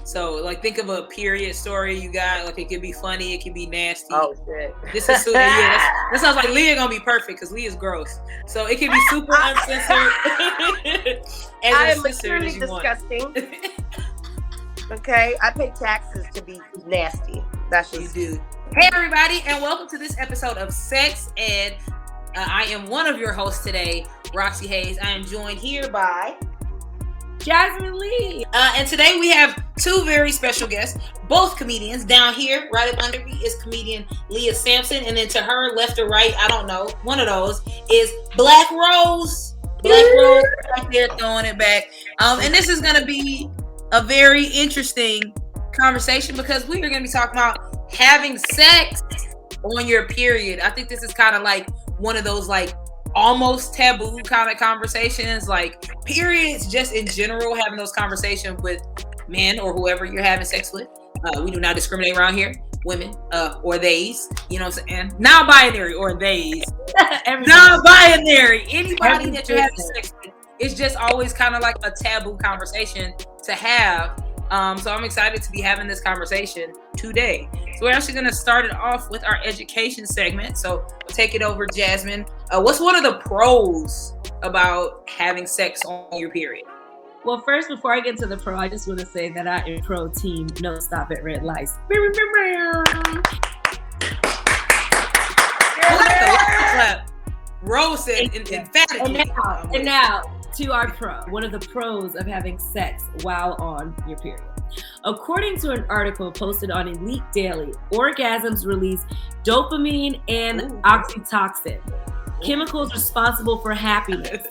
So, like, think of a period story you got. Like, it could be funny, it could be nasty. Oh shit! This is super. Yeah, that sounds like Leah gonna be perfect because Leah is gross. So it can be super uncensored. I am extremely disgusting. Okay, I pay taxes to be nasty. That's just you do. Hey everybody, and welcome to this episode of Sex Ed. I am one of your hosts today, ROXXY HAZE. I am joined here by JASMIN LEIGH. And today we have two very special guests, both comedians. Down here, right up under me, is comedian Leah SAMSON, and then to her left or right, I don't know, one of those is Black Rose. Black Rose right there throwing it back. And this is gonna be a very interesting conversation because we are gonna be talking about having sex on your period. I think this is kind of like one of those like almost taboo kind of conversations, like periods just in general, having those conversations with men or whoever you're having sex with. We do not discriminate around here, women or theys, you know what I'm saying? Non-binary or theys. Non-binary, anybody that you're having sex with. It's just always kind of like a taboo conversation to have. So I'm excited to be having this conversation today. So we're actually going to start it off with our education segment. So we'll take it over, Jasmine. What's one of the pros about having sex on your period? Well, first, before I get to the pro, I just want to say that I am pro team no stop at red lights. Clap. Rose said emphatically. And now to our pro. One of the pros of having sex while on your period. According to an article posted on Elite Daily, orgasms release dopamine and oxytocin, chemicals responsible for happiness,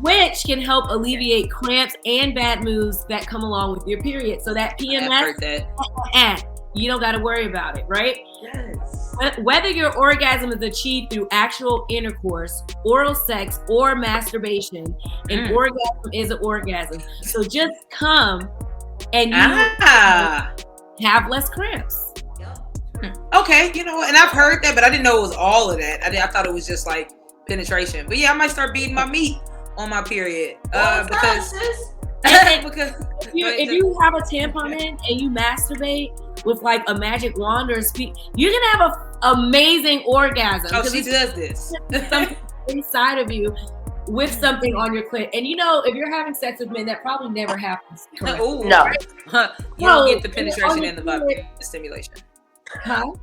which can help alleviate cramps and bad moods that come along with your period. So that PMS, you don't got to worry about it, right? Yes. Whether your orgasm is achieved through actual intercourse, oral sex, or masturbation, an orgasm is an orgasm. So just come and you have less cramps. Okay, you know, and I've heard that, but I didn't know it was all of that. I thought it was just like penetration. But yeah, I might start beating my meat on my period because if you have a tampon in and you masturbate with like a magic wand or a speak, you're gonna have an amazing orgasm. Oh, she does this. Something inside of you with something on your clit. And you know, if you're having sex with men, that probably never happens. Ooh, no. Right? You don't get the penetration and the stimulation. Huh?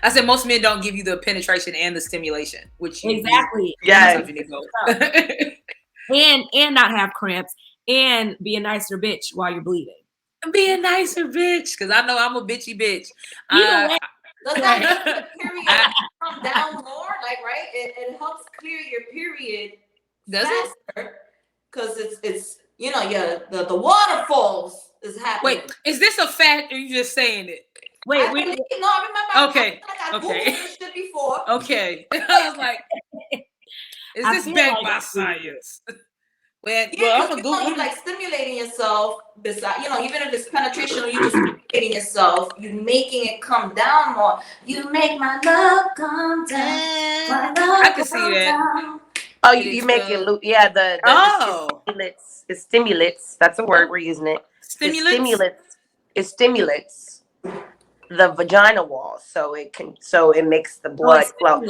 I said most men don't give you the penetration and the stimulation, which you exactly. Yeah. and not have cramps and be a nicer bitch while you're bleeding. Be a nicer bitch, because I know I'm a bitchy bitch. Does that make the period come down more? Like, right? It helps clear your period faster because it's you know, the waterfalls is happening. Wait, is this a fact or are you just saying it? Wait, I remember. Okay. I Googled this shit before. Okay. I was like, is this backed by science? Well, I'm gonna Google. You like stimulating yourself. Beside, you know, even if it's penetration or you just stimulating yourself, you making it come down more. You make my love come down. I can see that. Oh, you make it loop. Yeah, it stimulates. That's a word we're using it. It stimulates the vagina wall, so it makes the blood flow.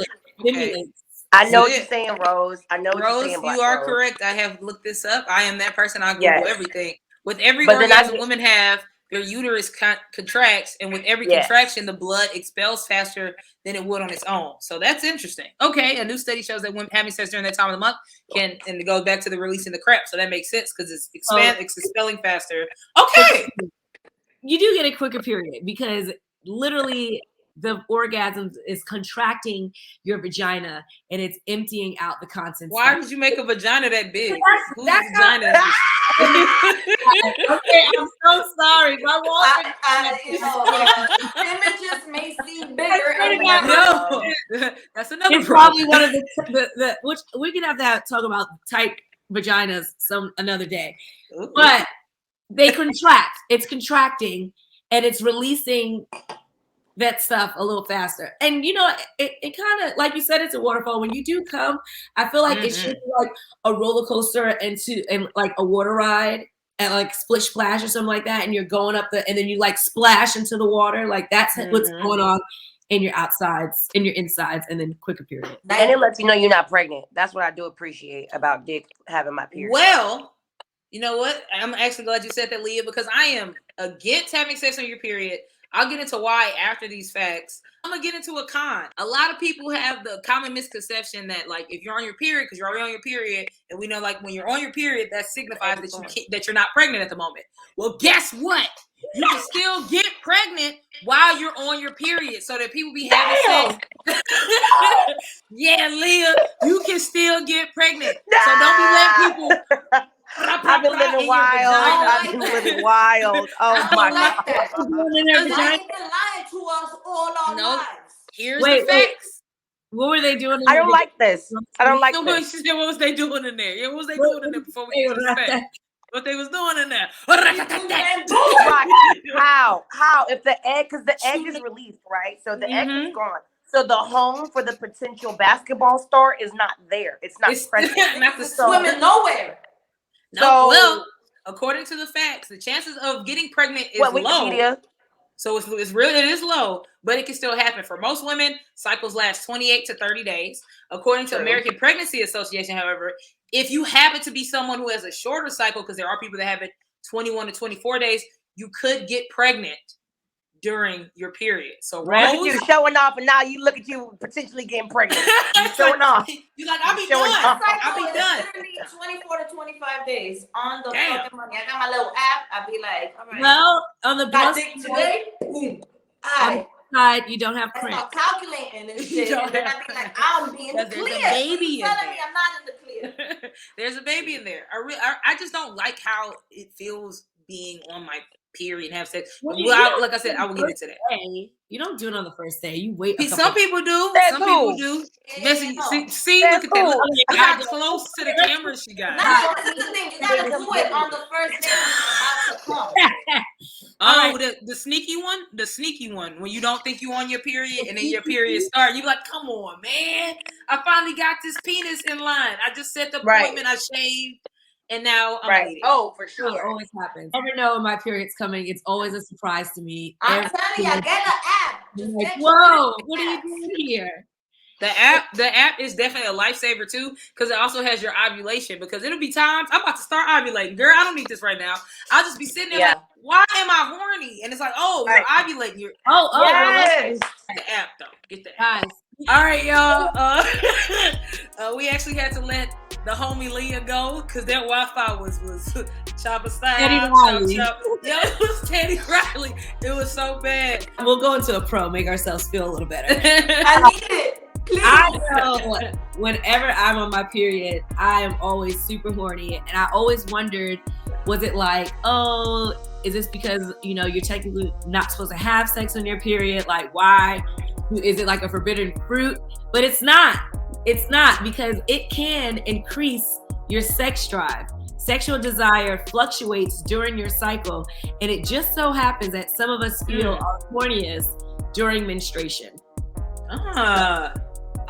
Okay. I know what you're saying, Rose. I know what you're saying, Rose, you are Rose. correct. I have looked this up. I am that person. I Google everything. With every but orgasm women have, their uterus contracts, and with every contraction, the blood expels faster than it would on its own. So that's interesting. Okay, a new study shows that women having sex during that time of the month and it goes back to the releasing the crap. So that makes sense because it's expelling faster. Okay. You do get a quicker period because literally the orgasm is contracting your vagina and it's emptying out the contents. Why did you make a vagina that big? That's vagina? Okay, I'm so sorry. My wall. Images may seem bigger. That's another. It's probably one of the which we can have to talk about type vaginas another day. Ooh. But they contract. It's contracting and it's releasing that stuff a little faster. And you know, it kind of, like you said, it's a waterfall. When you do come, I feel like it should be like a roller coaster and like a water ride. and like splish splash or something like that, and you're going up and then you like splash into the water. Like that's what's going on in your outsides, in your insides, and then quicker period. And it lets you know you're not pregnant. That's what I do appreciate about dick having my period. Well, you know what? I'm actually glad you said that, Leah, because I am against having sex on your period. I'll get into why after these facts. I'm gonna get into a con. A lot of people have the common misconception that like if you're on your period, because you're already on your period, and we know like when you're on your period, that signifies that you're not pregnant at the moment. Well, guess what? You can still get pregnant while you're on your period, so that people be having sex. Yeah, Leah, you can still get pregnant. So don't be letting people. I've been living wild. I've been living wild. Oh my God. Because I ain't been lying to us all our lives. Here's the facts. What were they doing? I don't like this. I don't like this. What was they doing in there? Yeah, what was they doing in there before we get to the facts? What they was doing in there? How? If the egg, because the egg is released, right? So the egg is gone. So the home for the potential basketball star is not there. It's not present. Not the swimming nowhere. No, so, well, according to the facts, the chances of getting pregnant is low. Wikipedia? So it is low, but it can still happen. For most women, cycles last 28 to 30 days. According to American Pregnancy Association, however, if you happen to be someone who has a shorter cycle, because there are people that have it 21 to 24 days, you could get pregnant during your period. So Rose, look at you showing off, and now you look at you potentially getting pregnant. You're showing off. You're like, I'll be done. I'll be done. 24 to 25 days on the fucking money. I got my little app. I'll be like, all right. Well, on the plus today, boom. Side, you don't have cramps. I'm calculating and shit. And then I'll be like, I'll be in the clear. There's a baby in there. I'm not in the clear. There's a baby in there. I just don't like how it feels being on my period and have sex. Like I said, I will get into that. You don't do it on the first day. You wait. Some people do. Some people do. See, look at that. Look how close to the camera she got. No, this is the thing. You gotta do it on the first day when you're about to come. Oh, the sneaky one? The sneaky one. When you don't think you on your period and then your period start, you like, come on, man. I finally got this penis in line. I just set the appointment. I shaved. And now I'm right. Oh, for sure. It always happens. I never know when my period's coming. It's always a surprise to me. I'm telling you, get the app. Just like, whoa, what are you doing here? The app is definitely a lifesaver too, because it also has your ovulation. Because it'll be times I'm about to start ovulating. Girl, I don't need this right now. I'll just be sitting there like, why am I horny? And it's like, oh, you're ovulating. You're yes. The app though. Get the app. Nice. All right, y'all. We actually had to let the homie Leah go because that Wi-Fi was chopper style. Yeah, it was Teddy Riley. It was so bad. We'll go into a pro, make ourselves feel a little better. I need it. Please. I know whenever I'm on my period, I am always super horny, and I always wondered, was it like, oh, is this because you're technically not supposed to have sex on your period? Like, why? Is it like a forbidden fruit? But it's not. It's not, because it can increase your sex drive. Sexual desire fluctuates during your cycle, and it just so happens that some of us feel our horniest during menstruation.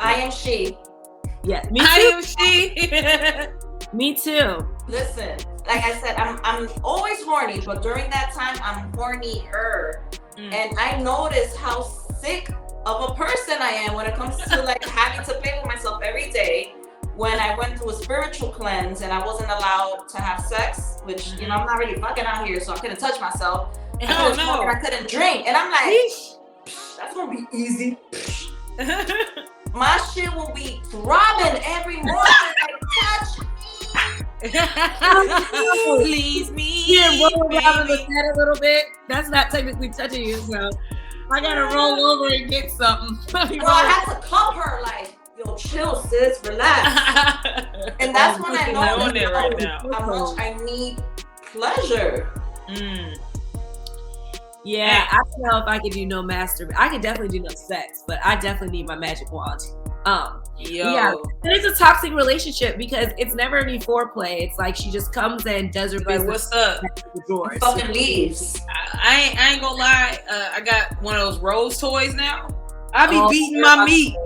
I am she. Yeah, me too. I am she. Me too. Listen, like I said, I'm always horny, but during that time, I'm hornier. And I notice how sick of a person I am when it comes to like having to play with myself every day. When I went through a spiritual cleanse and I wasn't allowed to have sex, which I'm not really fucking out here, so I couldn't touch myself. I couldn't drink, and I'm like, that's gonna be easy. My shit will be throbbing every morning. Like, touch me. Please me. Yeah, roll around in the bed a little bit. That's not technically touching you, so I gotta roll over and get something. I had to cup her like, yo, chill, sis, relax. And that's when I know how much I need pleasure. Yeah, I don't know if I could do no masturbation. I could definitely do no sex, but I definitely need my magic wand. Yeah, it's a toxic relationship because it's never any foreplay. It's like she just comes and does her business. What's up? Fucking leaves. I ain't gonna lie. I got one of those Rose toys now. I be beating my meat.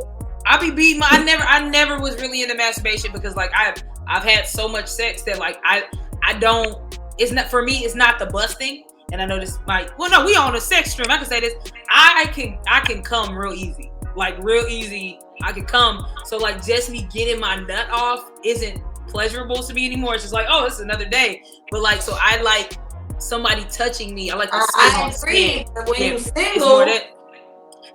I never was really into masturbation because like I've had so much sex that like I don't it's not for me. It's not the busting. And I know this might. Well, no, we on a sex stream. I can say this. I can come real easy, like real easy. I can come. So like just me getting my nut off isn't pleasurable to me anymore. It's just like, oh, it's another day. But like, so I like somebody touching me. I like the skin on skin. When you're single,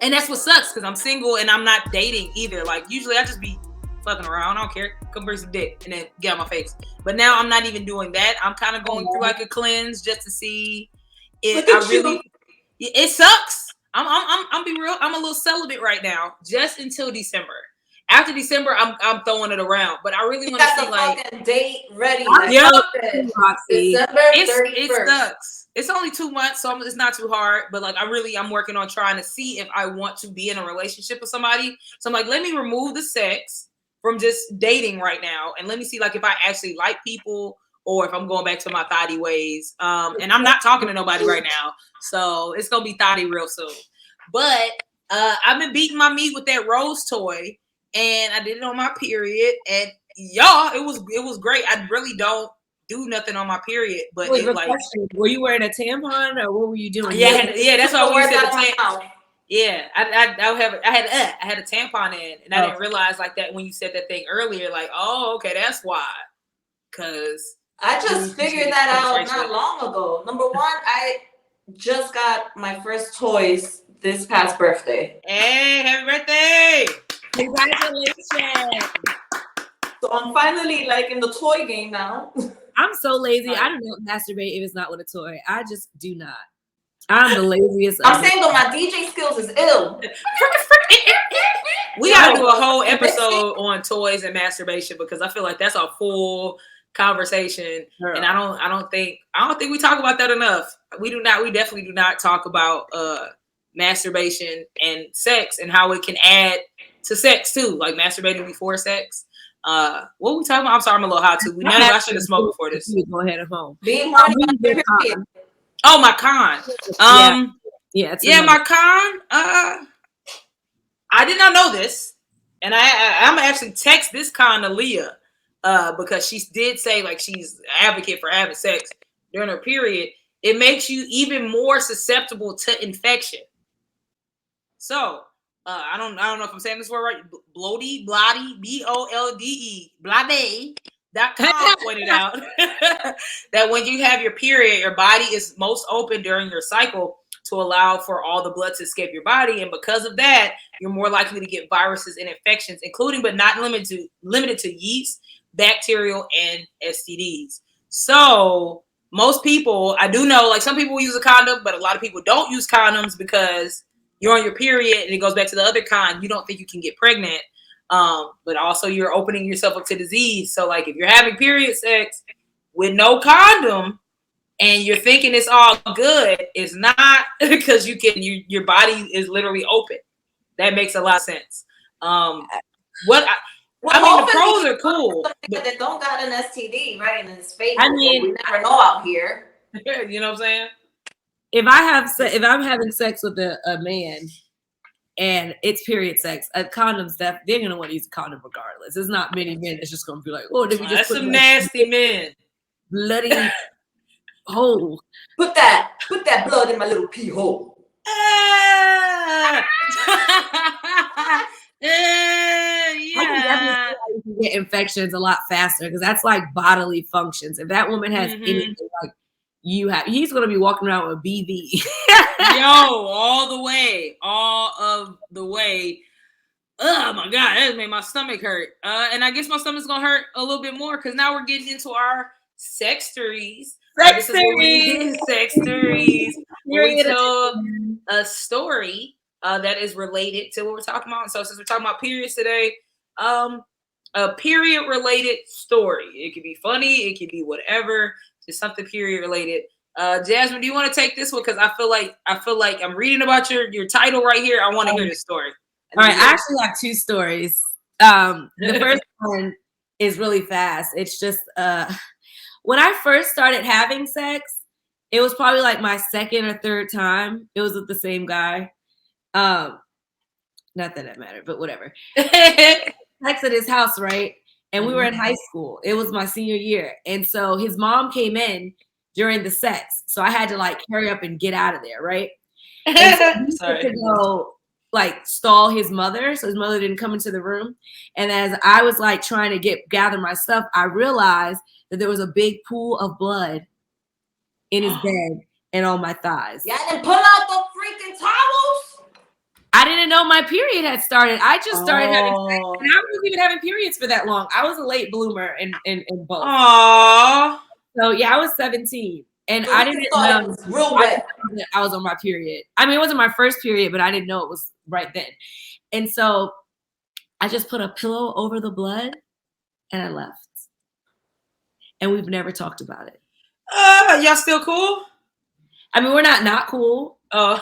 and that's what sucks because I'm single and I'm not dating either. Like usually I just be fucking around. I don't care. Come bring some dick and then get on my face. But now I'm not even doing that. I'm kind of going through like a cleanse just to see if I really. It sucks. I'm be real. I'm a little celibate right now, just until December. After December, I'm throwing it around. But I really want to see like date ready. Yeah, December 31st. It sucks. It's only 2 months, so it's not too hard. But like I'm working on trying to see if I want to be in a relationship with somebody. So I'm like, let me remove the sex from just dating right now, and let me see like if I actually like people or if I'm going back to my thotty ways. And I'm not talking to nobody right now, so it's gonna be thotty real soon. But I've been beating my meat with that rose toy, and I did it on my period, and y'all, it was great. I really don't do nothing on my period, but wait, like, were you wearing a tampon or what were you doing? Yeah, that's why we said the tampon. Yeah, I had a tampon in, and I didn't realize like that when you said that thing earlier. Like, oh, okay, that's why. Cause I just figured that out not long ago. Number one, I just got my first toys this past birthday. Hey, happy birthday! Congratulations! So I'm finally like in the toy game now. I'm so lazy. I do not masturbate if it's not with a toy. I just do not. I'm the laziest. I'm saying though, my DJ skills is ill. We gotta do a whole episode on toys and masturbation because I feel like that's a full conversation, and I don't think we talk about that enough. We definitely do not talk about masturbation and sex and how it can add to sex too, like masturbating before sex. What we talking about? I'm sorry, I'm a little hot too. I should have smoked before this. Go ahead at home. Being horny. Oh, my con. My con. I did not know this, and I'm actually text this con to Leah because she did say like she's an advocate for having sex during her period. It makes you even more susceptible to infection. So I don't know if I'm saying this word right. Blody, BOLDE, blade.com pointed out that when you have your period, your body is most open during your cycle to allow for all the blood to escape your body. And because of that, you're more likely to get viruses and infections, including but not limited to yeast, bacterial, and STDs. So most people, I do know, like some people use a condom, but a lot of people don't use condoms because you're on your period, and it goes back to the other con. You don't think you can get pregnant. But also you're opening yourself up to disease. So like if you're having period sex with no condom and you're thinking it's all good, it's not, because your body is literally open. That makes a lot of sense. I mean the pros are cool. But they don't got an STD right in his face. I mean, we never know out here. You know what I'm saying? If I'm having sex with a man and it's period sex, a condom stuff, they're gonna want to use a condom regardless. There's not many men that's just gonna be like, oh, did we just that's some nasty men. Bloody hole. Put that blood in my little pee hole. Yeah. You can get infections a lot faster because that's like bodily functions. If that woman has anything like he's gonna be walking around with BV. Yo, all of the way. Oh my God, that made my stomach hurt. And I guess my stomach's gonna hurt a little bit more because now we're getting into our sex stories. Sex stories. We tell a story that is related to what we're talking about. And so since we're talking about periods today, a period related story. It could be funny, it could be whatever. It's something period related. Jasmine, do you want to take this one? Because I feel like I'm reading about your title right here. I want to hear this story. All right, I actually have two stories. The first one is really fast. It's just when I first started having sex, it was probably like my second or third time. It was with the same guy. Not that it mattered, but whatever. Sex at his house, right? And we were in high school. It was my senior year. And so his mom came in during the sex. So I had to like hurry up and get out of there, right? And so Sorry. to go like stall his mother, so his mother didn't come into the room. And as I was like trying to gather my stuff, I realized that there was a big pool of blood in his bed and on my thighs. Yeah, didn't pull out the freaking towels. I didn't know my period had started. I just started having sex, and I wasn't even having periods for that long. I was a late bloomer in both. Aww. So yeah, I was 17. And So I didn't know real wet. I was on my period. I mean, it wasn't my first period, but I didn't know it was right then. And so I just put a pillow over the blood and I left. And we've never talked about it. Y'all still cool? I mean, we're not cool. Oh.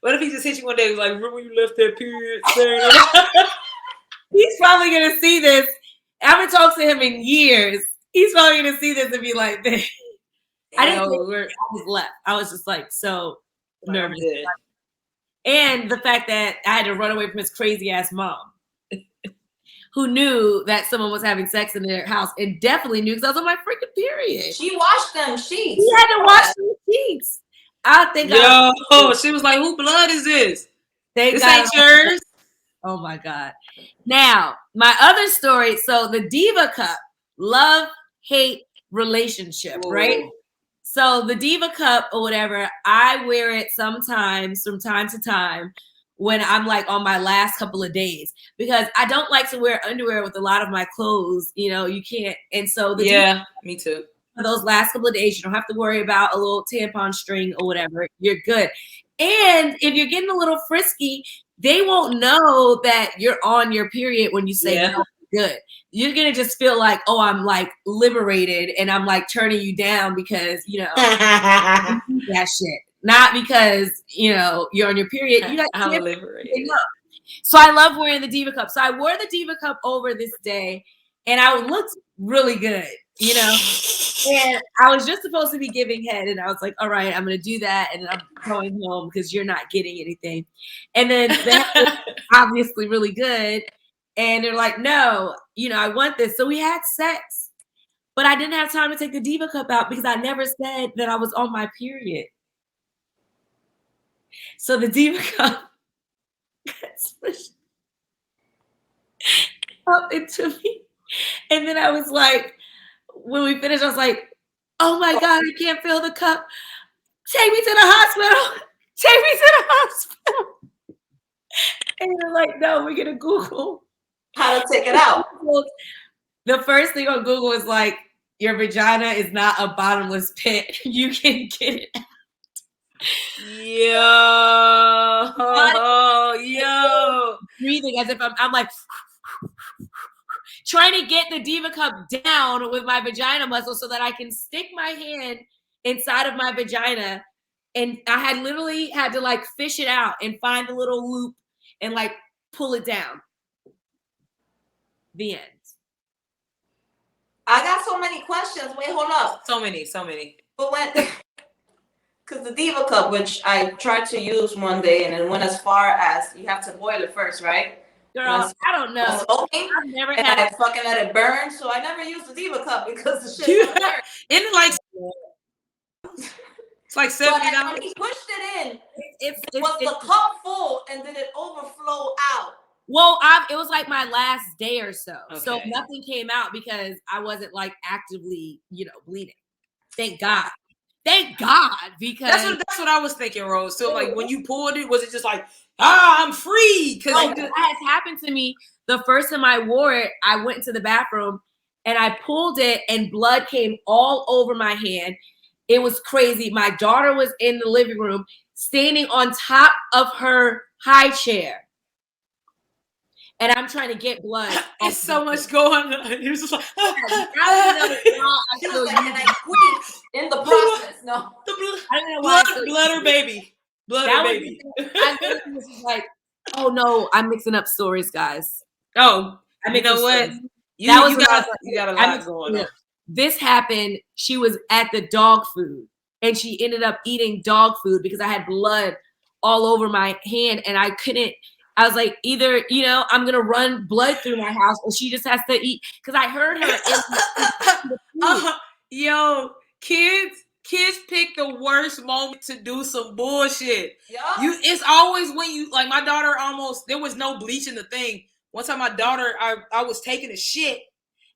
What if he just hit you one day? He was like, remember when you left that period? He's probably going to see this. I haven't talked to him in years. He's probably going to see this and be like, I didn't think I was left. I was just like so nervous. And the fact that I had to run away from his crazy ass mom who knew that someone was having sex in their house and definitely knew because I was on my freaking period. She washed them sheets. He had to wash them sheets. I think she was like, who blood is this? This ain't yours. Oh my God. Now, my other story, so the Diva cup, love-hate relationship, right? So the Diva cup or whatever, I wear it sometimes from time to time when I'm like on my last couple of days because I don't like to wear underwear with a lot of my clothes. You know, you can't. And so me too. For those last couple of days, you don't have to worry about a little tampon string or whatever. You're good. And if you're getting a little frisky, they won't know that you're on your period when you say no, good. You're gonna just feel like, oh, I'm like liberated and I'm like turning you down because that shit, not because you're on your period. You I'm liberated. So I love wearing the Diva cup. So I wore the Diva cup over this day, and I looked really good, And I was just supposed to be giving head, and I was like, all right, I'm gonna do that, and I'm going home because you're not getting anything. And then that was obviously really good. And they're like, no, I want this. So we had sex, but I didn't have time to take the Diva cup out because I never said that I was on my period. So the Diva cup got smushed up into me. And then I was like, when we finished, I was like, oh my God, I can't feel the cup. Take me to the hospital. Take me to the hospital. And they're like, no, we're going to Google how to take it out. The first thing on Google is like, your vagina is not a bottomless pit. You can get it out. Yo. Breathing as if I'm like trying to get the Diva cup down with my vagina muscle so that I can stick my hand inside of my vagina. And I had literally had to like fish it out and find the little loop and like pull it down. The end. I got so many questions. Wait, hold up. So many. But because the Diva cup, which I tried to use one day, and it went as far as you have to boil it first, right? Girl, I don't know. I've never had it. Fucking let it burn, so I never used the Diva cup because the shit was burn. Isn't it like it's like $70? When he pushed it in, was the cup full and did it overflow out? Well, it was like my last day or so. Okay. So nothing came out because I wasn't like actively, bleeding. Thank God. Because that's what I was thinking, Rose. So like when you pulled it, was it just like, I'm free? Because that has happened to me. The first time I wore it, I went into the bathroom and I pulled it and blood came all over my hand. It was crazy. My daughter was in the living room standing on top of her high chair. And I'm trying to get blood. It's so much going on. He was just like, she was like, and I quit in the process. No. I don't know why. Blood or baby. I was like, oh no, I'm mixing up stories, guys. Oh, you know what? You got a lot going on. This happened. She was at the dog food and she ended up eating dog food because I had blood all over my hand and I couldn't. I was like, either, I'm going to run blood through my house or she just has to eat. Because I heard her. Yo, Kids pick the worst moment to do some bullshit. Yeah. It's always when you like my daughter there was no bleach in the thing. One time my daughter, I was taking a shit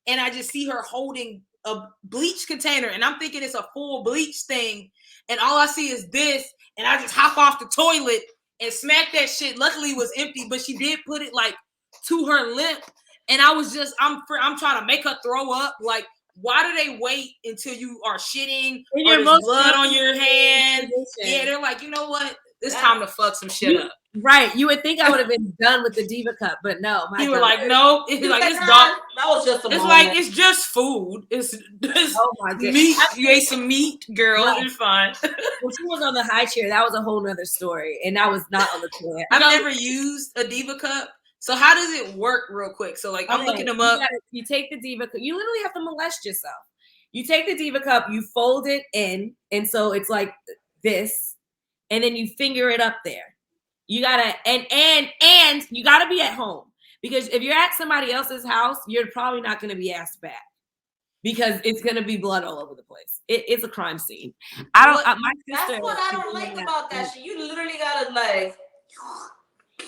and I just see her holding a bleach container and I'm thinking it's a full bleach thing. And all I see is this and I just hop off the toilet and smack that shit. Luckily it was empty, but she did put it like to her lip. And I was just, I'm trying to make her throw up. Like, why do they wait until you are shitting or there's blood on your hand? Yeah, they're like, you know what? It's time to fuck some shit up. Right. You would think I would have been done with the Diva cup, but no. You were like, no. It's like, it's dark. That was just a moment. Like, it's just food. It's oh my goodness. Meat. You ate some meat, girl. Right. It's fine. When she was on the high chair, that was a whole nother story. And I was not on the toilet. I've never used a Diva cup. So how does it work real quick? So like, I'm looking them up. You take the Diva cup. You literally have to molest yourself. You take the Diva cup, you fold it in. And so it's like this. And then you finger it up there. You gotta, and you gotta be at home. Because if you're at somebody else's house, you're probably not gonna be asked back. Because it's gonna be blood all over the place. It's a crime scene. My sister. That's what I don't like about that shit. You literally gotta like.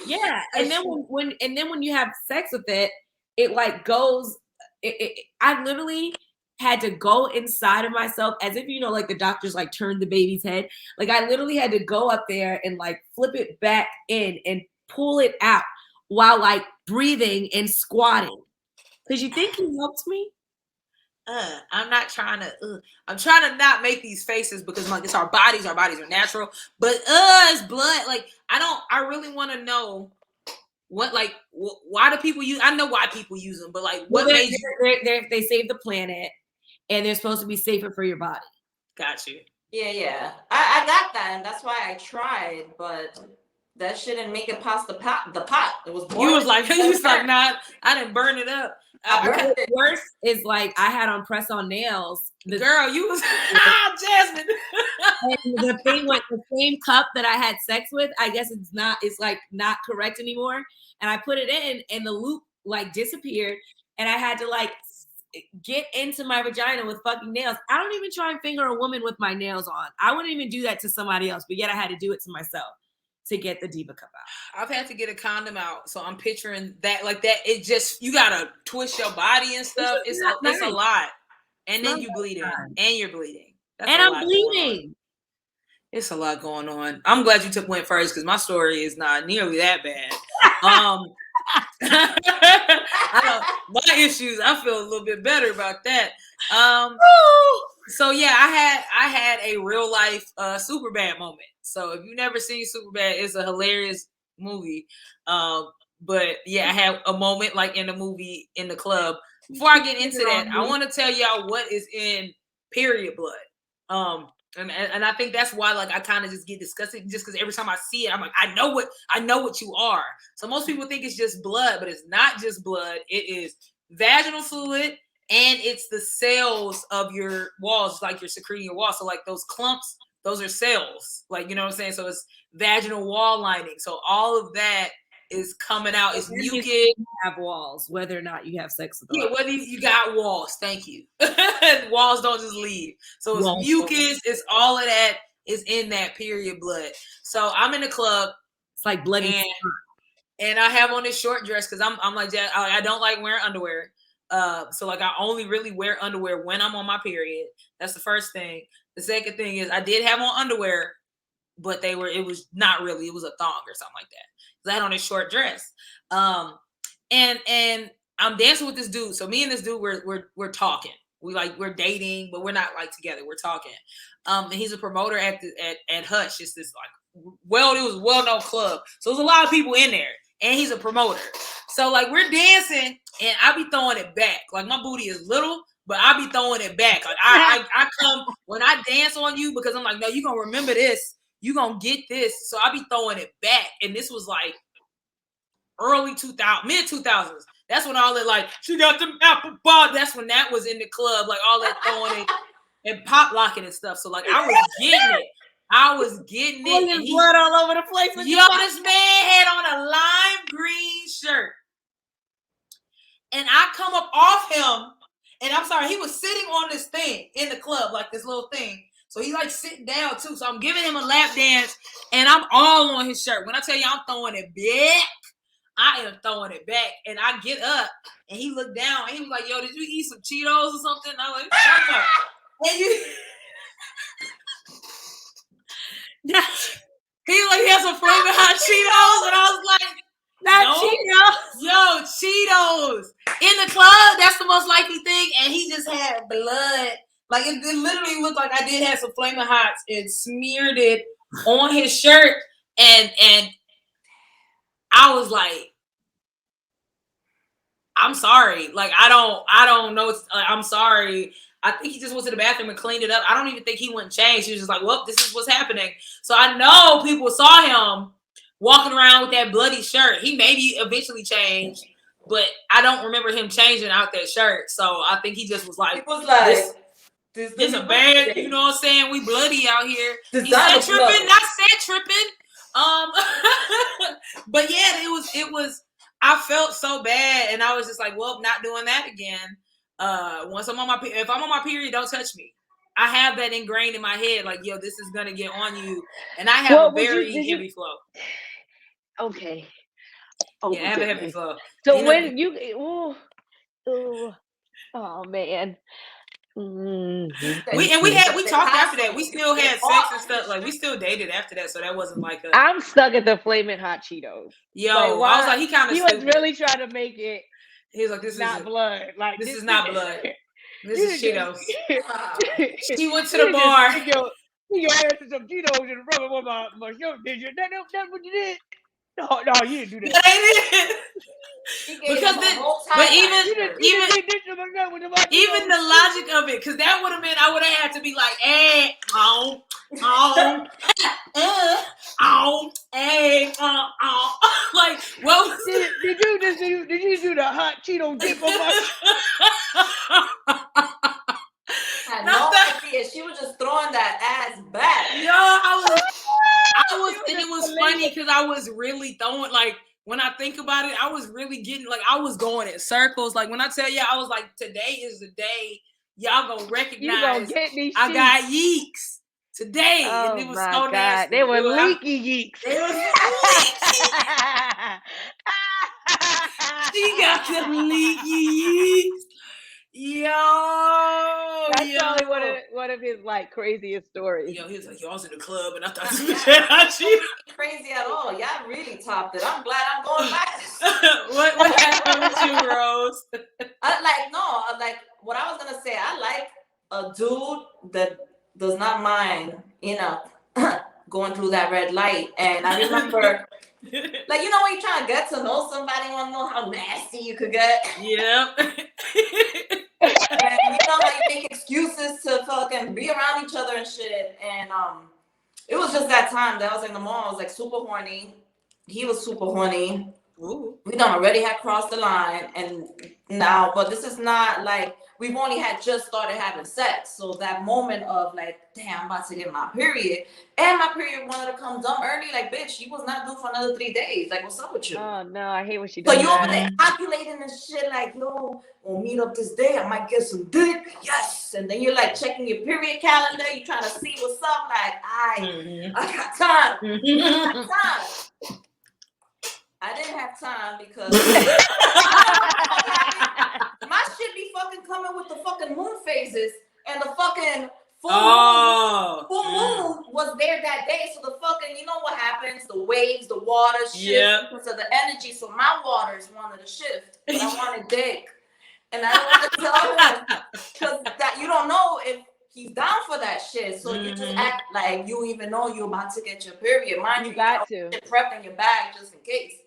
Yeah, and then when you have sex with it, it like goes. I literally had to go inside of myself as if like the doctors like turned the baby's head. Like I literally had to go up there and like flip it back in and pull it out while like breathing and squatting. Because you think he helped me? I'm not trying to. I'm trying to not make these faces because like it's our bodies. Our bodies are natural, but it's blood. Like I really want to know what why do people use? I know why people use them, but like what made you? They save the planet, and they're supposed to be safer for your body. Got you. Yeah. I got that, and that's why I tried, but that shit didn't make it past the pot. It was boring. You was like, nah, I didn't burn it up. The worst is like I had on press-on nails. Girl, you was Jasmine. And the thing with the same cup that I had sex with, I guess it's like not correct anymore. And I put it in, and the loop like disappeared, and I had to like get into my vagina with fucking nails. I don't even try and finger a woman with my nails on. I wouldn't even do that to somebody else, but yet I had to do it to myself to get the Diva cup out. I've had to get a condom out, so I'm picturing that like that. It just you gotta twist your body and stuff. It's a lot, and then you bleeding, and you're bleeding, and I'm bleeding. It's a lot going on. I'm glad you went first because my story is not nearly that bad. My issues, I feel a little bit better about that. So yeah, I had a real life Superbad moment. So if you've never seen Superbad, it's a hilarious movie. But yeah, I had a moment like in the movie in the club. Before I get into that, I want to tell y'all what is in period blood. And I think that's why like I kind of just get disgusted just because every time I see it, I'm like, I know what you are. So most people think it's just blood, but it's not just blood. It is vaginal fluid and it's the cells of your walls, like you're secreting your walls. So like those clumps, those are cells. Like, you know what I'm saying? So it's vaginal wall lining. So all of that is coming out. It's mucus. You have walls, whether or not you have sex with them. Yeah, whether you got walls. Thank you. Walls don't just leave. So it's mucus. It's all of that is in that period blood. So I'm in the club. It's like bloody. And I have on this short dress because I'm like, I don't like wearing underwear. So like I only really wear underwear when I'm on my period. That's the first thing. The second thing is I did have on underwear, but it was not really, it was a thong or something like that. I had on this short dress. And I'm dancing with this dude. So me and this dude, we're talking. We're dating, but we're not like together. We're talking. And he's a promoter at Hush. It's this like it was a well-known club. So there's a lot of people in there. And he's a promoter. So like we're dancing and I be throwing it back. Like my booty is little, but I be throwing it back. Like I come when I dance on you because I'm like, no, you're gonna remember this. You're gonna get this. So I be throwing it back. And this was like early 2000s, mid 2000s. That's when all that like, she got them apple ball. That's when that was in the club, like all that throwing it and pop locking and stuff. So like I was getting it. And blood all over the place. This man had on a lime green shirt. And I come up off him And I'm sorry, he was sitting on this thing in the club, like this little thing. So he like sitting down too. So I'm giving him a lap dance and I'm all on his shirt. When I tell you I'm throwing it back, I am throwing it back. And I get up and he looked down and he was like, yo, did you eat some Cheetos or something? And I was like, shut up. And he like, he had some flaming hot Cheetos. And I was like, not Cheetos. Yo, Cheetos. In the club, that's the most likely thing. And he just had blood. Like, it literally looked like I did have some flaming hots and smeared it on his shirt. And I was like, I'm sorry. Like, I don't know. I'm sorry. I think he just went to the bathroom and cleaned it up. I don't even think he went and changed. He was just like, well, this is what's happening. So I know people saw him walking around with that bloody shirt. He maybe eventually changed, but I don't remember him changing out that shirt. So I think he just was like, this a bad, you know what I'm saying? We bloody out here. He said tripping, not said tripping. But yeah, it was, I felt so bad and I was just like, well, not doing that again. If I'm on my period, don't touch me. I have that ingrained in my head, like, yo, this is gonna get on you. And I have a very heavy flow. Okay. Yeah, I have a heavy flow. So when oh man. We talked after that. We still had sex and stuff. Like, we still dated after that, so that wasn't like a. I'm stuck at the flaming hot Cheetos. Yo, like, I was like, he kind of. He was really trying to make it. He was like, "This is not blood. Like this is not blood. This is Cheetos." He went to the bar. You added some Cheetos and rub them on my shirt. Did you? That's what you did. No, you didn't do that. Yeah, they did. Because even the logic of it, because that would have meant I would have had to be like, like, what was did you do the hot Cheeto dip on my I had no idea. She was just throwing that ass back. Yo, I was, and it was funny because I was really throwing, like, when I think about it, I was really getting, like, I was going in circles. Like, when I tell you, I was like, today is the day y'all gonna recognize I got yeeks today. Oh, and it was so nasty. They were leaky yeeks. They were leaky. She got them leaky yeeks. Yo, that's probably one of his like craziest stories. Yo, he was like, "Yo, I was in the club and I thought this was shit." Crazy at all? Y'all really topped it. I'm glad I'm going back. what happened with you, Rose? What I was gonna say. I like a dude that does not mind, going through that red light. And I remember. Like, you know, when you're trying to get to know somebody, you want to know how nasty you could get. Yep. And you know how you make excuses to fucking be around each other and shit. And it was just that time that I was in the mall. I was like super horny. He was super horny. Ooh. We done already had crossed the line, and now, but this is not like we've only had just started having sex. So that moment of like, damn, I'm about to get my period, and my period wanted to come dumb early. Like, bitch, you was not due for another 3 days. Like, what's up with you? Oh no, I hate what she does. So you over there calculating and shit. Like, yo, we'll meet up this day. I might get some dick. Yes. And then you're like checking your period calendar. You trying to see what's up. Like, I got time. I got time. I didn't have time because my shit be fucking coming with the fucking moon phases, and the fucking full moon was there that day. So the fucking, you know what happens? The waves, the water shift because of the energy. So my waters wanted to shift, but I wanted dick, and I don't want to tell him because that you don't know if he's down for that shit. So you just act like you even know you're about to get your period. Mind you got to prep in your bag just in case.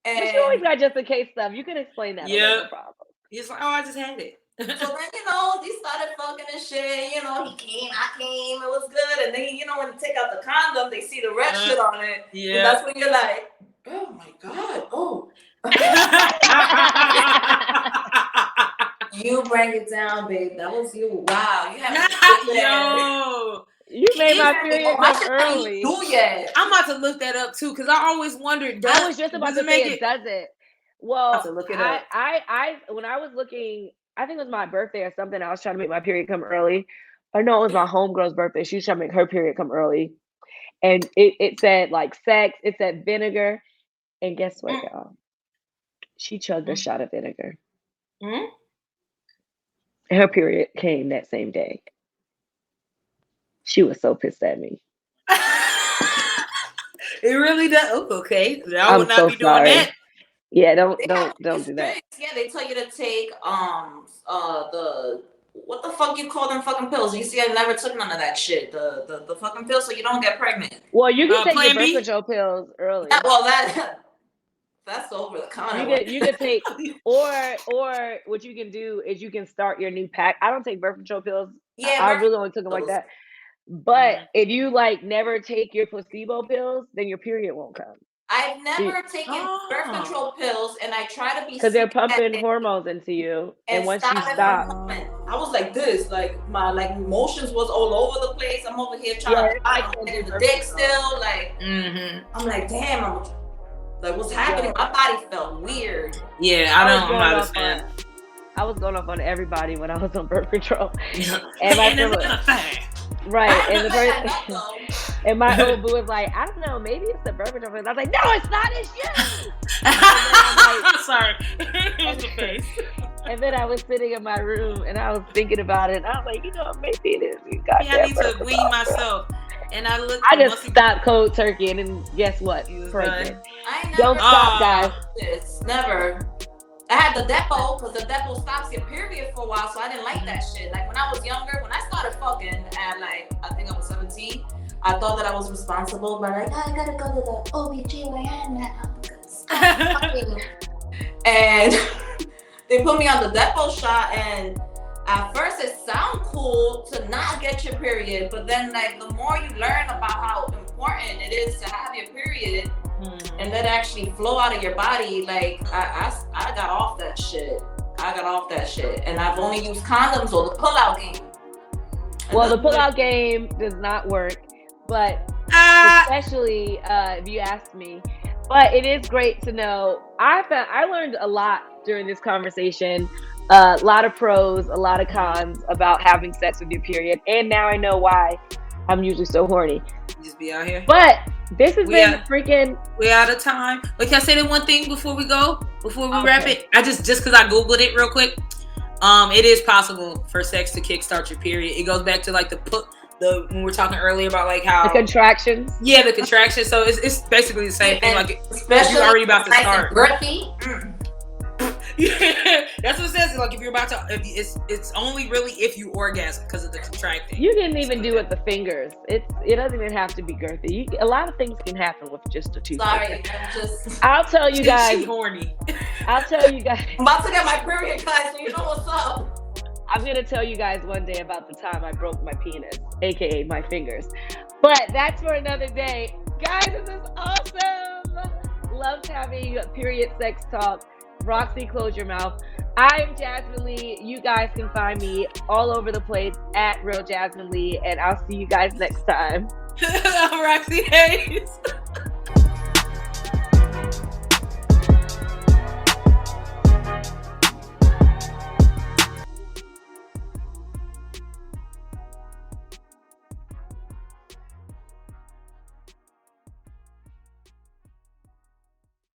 And you always got just in case stuff. You can explain that. Yeah. No problem. He's like, oh, I just had it. So then, he started fucking and shit. He came, I came. It was good. And then, when you take out the condom, they see the red shit on it. Yeah. And that's when you're like, oh my God. Oh. You bring it down, babe. That was you. Wow. You have Yo. You made my period early. I'm about to look that up too, because I always wondered. I was just about to say it does it. Well, to look it up. I when I was looking I think it was my birthday or something. I was trying to make my period come early. Or no, it was my homegirl's birthday. She was trying to make her period come early. And it said like sex, it said vinegar. And guess what, y'all? She chugged a shot of vinegar. And her period came that same day. She was so pissed at me. It really does. Oh, okay. I would not so be doing that. Yeah, don't do that. Yeah, they tell you to take the what the fuck you call them fucking pills? You see, I never took none of that shit. The fucking pills so you don't get pregnant. Well, you can take your birth control pills early. Yeah, well, that's over the counter. You can take, or what you can do is you can start your new pack. I don't take birth control pills. Yeah, I really only took them like that. But if you like never take your placebo pills, then your period won't come. I've never taken birth control pills, and I try to be because they're pumping hormones into you, and once you stop, I was like this, like my emotions was all over the place. I'm over here trying to get the dick still, like I'm like, damn, like what's happening? My body felt weird. Yeah, I'm not a fan. I was going off on everybody when I was on birth control, and my friend was, right, and my old boo was like, I don't know, maybe it's the birth control. I was like, no, it's not, it's you. Sorry. And then I was sitting in my room and I was thinking about it, and I was like, maybe it is. I need to wean myself. And I just stopped cold turkey, and then guess what? Pregnant. Don't stop, guys. It's never. I had the depot because the depot stops your period for a while, so I didn't like that shit. Like when I was younger, when I started fucking at I think I was 17, I thought that I was responsible, but I gotta go to the OBGYN now because I'm fucking. And they put me on the depot shot, and at first it sounded cool to not get your period, but then the more you learn about how important it is to have your period and then actually flow out of your body, I got off that shit. And I've only used condoms or the pull-out game. Well, the pull-out game does not work, but especially if you ask me. But it is great to know. I learned a lot during this conversation. A lot of pros, a lot of cons about having sex with your period, and now I know why I'm usually so horny. Just be out here. But this has been freaking. We're out of time. But can I say that one thing before we go? Before we wrap it? I just because I googled it real quick. It is possible for sex to kickstart your period. It goes back to when we were talking earlier about how the contractions. Yeah, the contractions. So it's basically the same thing. Especially you're already about to start. Yeah, that's what it says. If you're about to, it's only really if you orgasm because of the contracting. You didn't even do it the fingers. It doesn't even have to be girthy. A lot of things can happen with just a two. Sorry, I'll tell you guys. Horny. I'll tell you guys. I'm about to get my period, guys. So you know what's up. I'm gonna tell you guys one day about the time I broke my penis, aka my fingers. But that's for another day, guys. This is awesome. Loved having period sex talk. ROXXY, close your mouth. I'm Jasmine Lee. You guys can find me all over the place at Real Jasmine Lee, and I'll see you guys next time. I'm ROXXY HAZE.